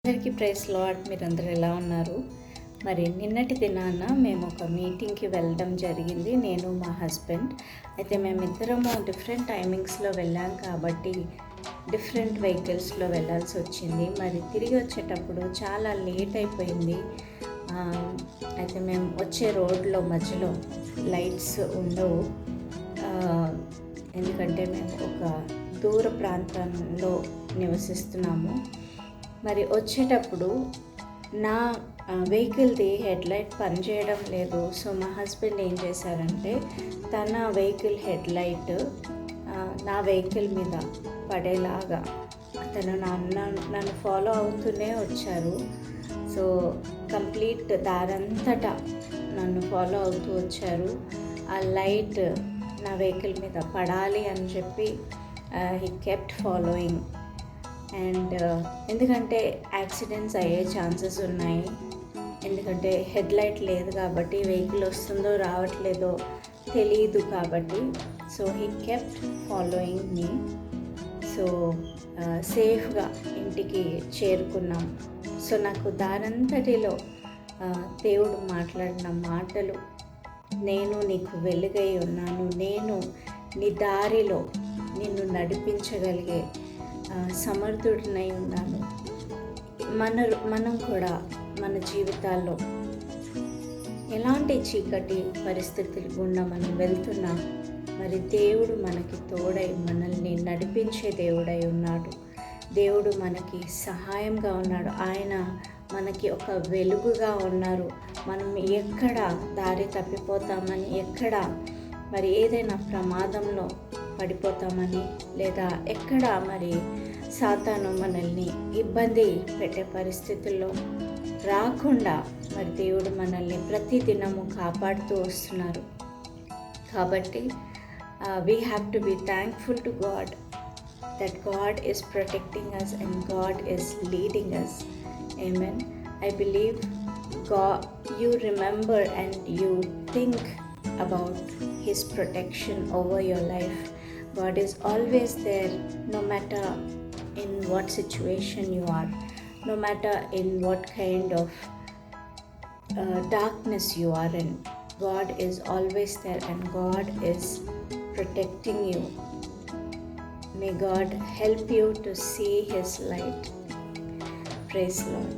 అందరికీ praise lord. మీరందరూ ఎలా ఉన్నారు? మరి నిన్నటి దినాన మేము ఒక మీటింగ్కి వెళ్ళడం జరిగింది, నేను మా హస్బెండ్. అయితే మేమిద్దరము డిఫరెంట్ టైమింగ్స్లో వెళ్ళాం కాబట్టి డిఫరెంట్ వెహికల్స్లో వెళ్ళాల్సి వచ్చింది. మరి తిరిగి వచ్చేటప్పుడు చాలా లేట్ అయిపోయింది. అయితే మేము వచ్చే రోడ్లో మధ్యలో లైట్స్ ఉండవు, ఎందుకంటే మేము ఒక దూర ప్రాంతంలో నివసిస్తున్నాము. మరి వచ్చేటప్పుడు నా వెహికల్ది హెడ్లైట్ పనిచేయడం లేదు. సో మా హస్బెండ్ ఏం చేశారంటే తన వెహికల్ హెడ్లైట్ నా వెహికల్ మీద పడేలాగా అతను నన్ను ఫాలో అవుతూనే వచ్చారు. సో కంప్లీట్ దారంతటా నన్ను ఫాలో అవుతూ వచ్చారు. ఆ లైట్ నా వెహికల్ మీద పడాలి అని చెప్పి హీ కెప్ట్ ఫాలోయింగ్. అండ్ ఎందుకంటే యాక్సిడెంట్స్ అయ్యే ఛాన్సెస్ ఉన్నాయి, ఎందుకంటే హెడ్లైట్ లేదు కాబట్టి, వెహికల్ వస్తుందో రావట్లేదో తెలియదు కాబట్టి. So he kept following me. So సేఫ్గా ఇంటికి చేరుకున్నాం. సో నాకు దారంతటిలో దేవుడు మాట్లాడిన మాటలు, నేను నీకు వెలుగై ఉన్నాను, నేను నీ దారిలో నిన్ను నడిపించగలిగే సమర్థుడినై ఉన్నాను. మనం కూడా మన జీవితాల్లో ఎలాంటి చీకటి పరిస్థితుల గుండా మనం వెళ్తున్నా, మరి దేవుడు మనకి తోడై మనల్ని నడిపించే దేవుడై ఉన్నాడు. దేవుడు మనకి సహాయంగా ఉన్నాడు. ఆయన మనకి ఒక వెలుగుగా ఉన్నారు. మనం ఎక్కడ దారి తప్పిపోతామని, ఎక్కడ మరి ఏదైనా ప్రమాదంలో పడిపోతామని, లేదా ఎక్కడ మరి సాతాను మనల్ని ఇబ్బంది పెట్టే పరిస్థితుల్లో రాకుండా మరి దేవుడు మనల్ని ప్రతిదినము కాపాడుతూ వస్తున్నారు. కాబట్టి we have to be thankful to God that God is protecting us and God is leading us. Amen. I believe God, you remember and you think about His protection over your life. God is always there, no matter in what situation you are, no matter in what kind of darkness you are in. God is always there and God is protecting you. May God help you to see His light. Praise Lord.